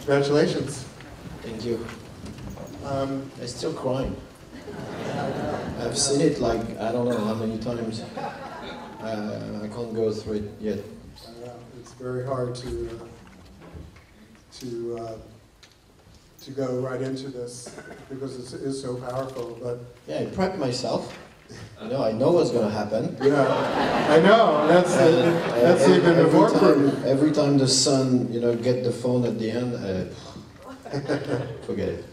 Congratulations. Thank you. I'm still crying. I've seen it like, I don't know how many times. I can't go through it yet. It's very hard to go right into this because it is so powerful. But yeah, I prepped myself. You know, I know what's going to happen. Yeah, I know. That's even more proof. Every time the son, you know, get the phone at the end, forget it.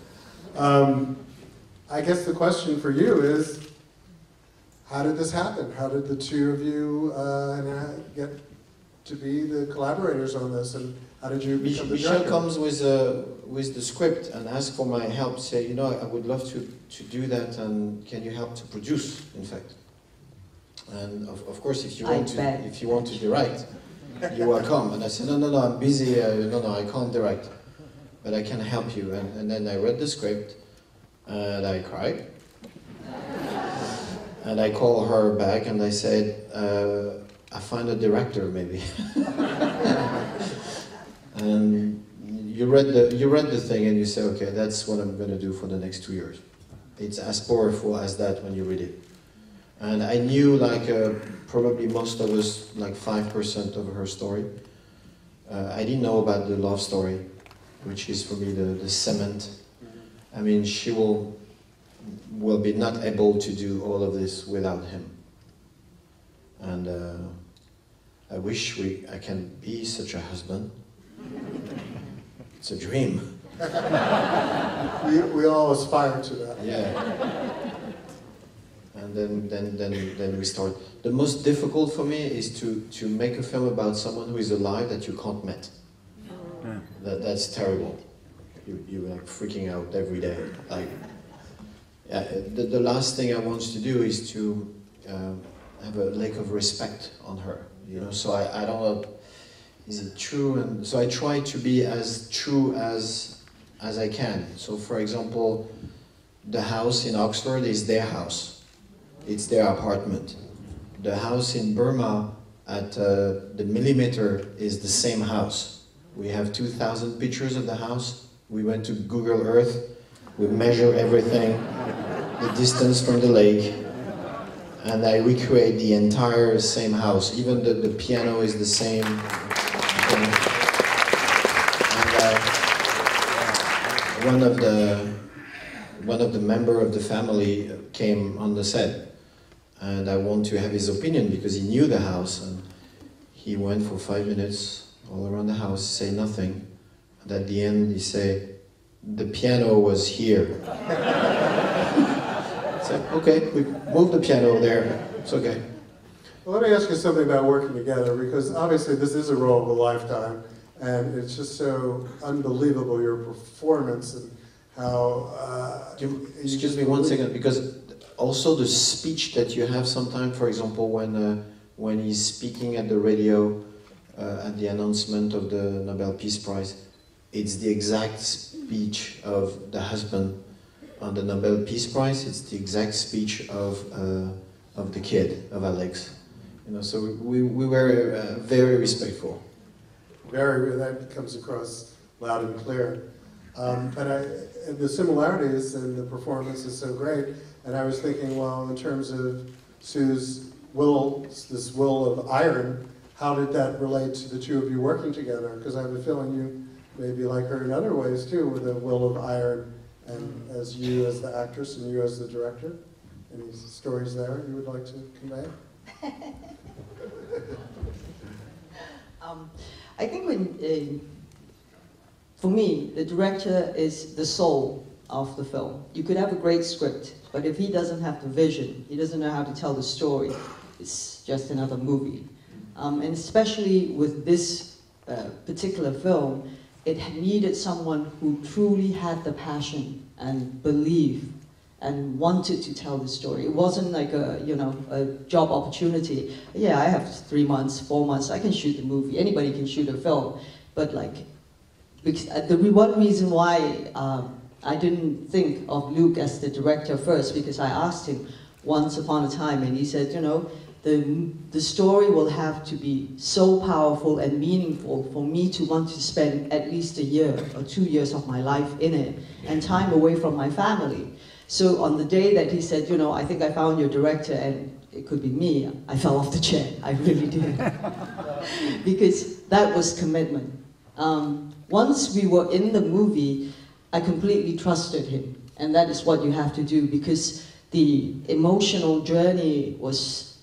I guess the question for you is, how did this happen? How did the two of you get to be the collaborators on this, and how did you become the director? Michelle comes with the script and asks for my help, say, you know, I would love to do that, and can you help to produce, in fact? And of course, if you want to direct, you're welcome. And I said, no, I'm busy, no, I can't direct, but I can help you. And then I read the script, and I cried. And I called her back and I said, I find a director maybe. And you read the thing and you say, okay, that's what I'm going to do for the next 2 years. It's as powerful as that when you read it. And I knew, like, probably most of us, like 5% of her story. I didn't know about the love story, which is for me the cement. I mean, she will be not able to do all of this without him. And I wish I can be such a husband. It's a dream. We all aspire to that. Yeah. And then we start. The most difficult for me is to make a film about someone who is alive that you can't meet. Yeah. That's terrible. You're like freaking out every day. Like, the last thing I want to do is to have a lack of respect on her. You know, so I don't know. Is it true? And so I try to be as true as I can. So, for example, the house in Oxford is their house. It's their apartment. The house in Burma at the millimeter is the same house. We have 2,000 pictures of the house. We went to Google Earth. We measure everything, the distance from the lake, and I recreate the entire same house. Even the piano is the same. And one of the member of the family came on the set, and I want to have his opinion because he knew the house, and he went for 5 minutes all around the house, say nothing, and at the end he say, the piano was here. So, okay, we moved the piano there, it's okay. Well, let me ask you something about working together, because obviously this is a role of a lifetime, and it's just so unbelievable, your performance and how... Excuse me 1 second, because also the speech that you have sometimes, for example, when he's speaking at the radio, at the announcement of the Nobel Peace Prize, it's the exact speech of the husband on the Nobel Peace Prize. It's the exact speech of the kid, of Alex. You know, so we were very respectful. That comes across loud and clear. But the similarities in the performance is so great. And I was thinking, well, in terms of Sue's will, this will of iron, how did that relate to the two of you working together? Because I have a feeling you may be like her in other ways too, with a will of iron, and as you as the actress and you as the director. Any stories there you would like to convey? I think for me, the director is the soul of the film. You could have a great script, but if he doesn't have the vision, he doesn't know how to tell the story, it's just another movie. And especially with this particular film, it needed someone who truly had the passion and belief and wanted to tell the story. It wasn't like a job opportunity. Yeah, I have 3 months, 4 months, I can shoot the movie. Anybody can shoot a film. But like, the one reason why I didn't think of Luc as the director first, because I asked him once upon a time, and he said, you know, the story will have to be so powerful and meaningful for me to want to spend at least a year or 2 years of my life in it, and time away from my family. So on the day that he said, you know, I think I found your director, and it could be me, I fell off the chair. I really did. Because that was commitment. Once we were in the movie, I completely trusted him. And that is what you have to do, because the emotional journey was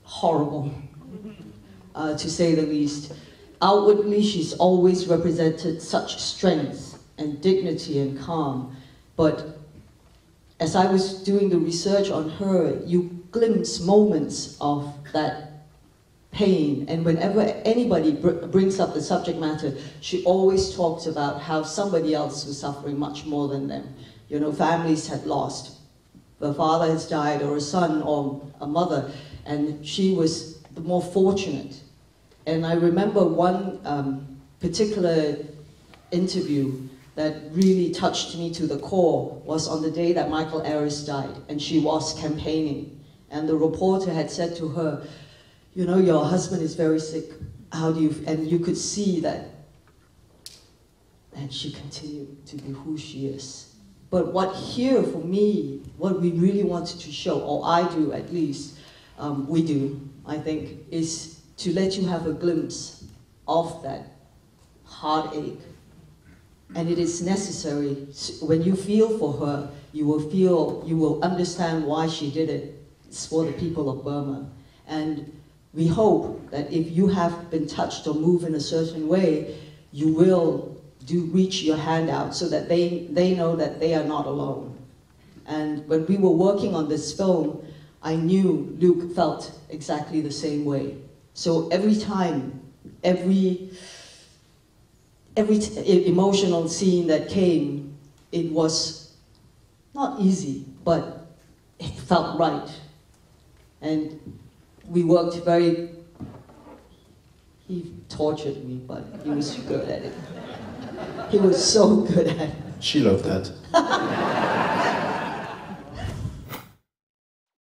horrible, to say the least. Outwardly, she's always represented such strength and dignity and calm, but as I was doing the research on her, you glimpse moments of that pain, and whenever anybody brings up the subject matter, she always talks about how somebody else was suffering much more than them. You know, families had lost. The father has died, or a son, or a mother, and she was the more fortunate. And I remember one particular interview that really touched me to the core was on the day that Michael Eris died, and she was campaigning. And the reporter had said to her, you know, your husband is very sick, how do you, and you could see that, and she continued to be who she is. But what here, for me, what we really wanted to show, or I do at least, we do, I think, is to let you have a glimpse of that heartache. And it is necessary. When you feel for her, you will understand why she did it. It's for the people of Burma. And we hope that if you have been touched or moved in a certain way, you will reach your hand out so that they know that they are not alone. And when we were working on this film, I knew Luc felt exactly the same way. So every time, every emotional scene that came, it was not easy, but it felt right. And we worked he tortured me, but he was good at it. He was so good at it. She loved that.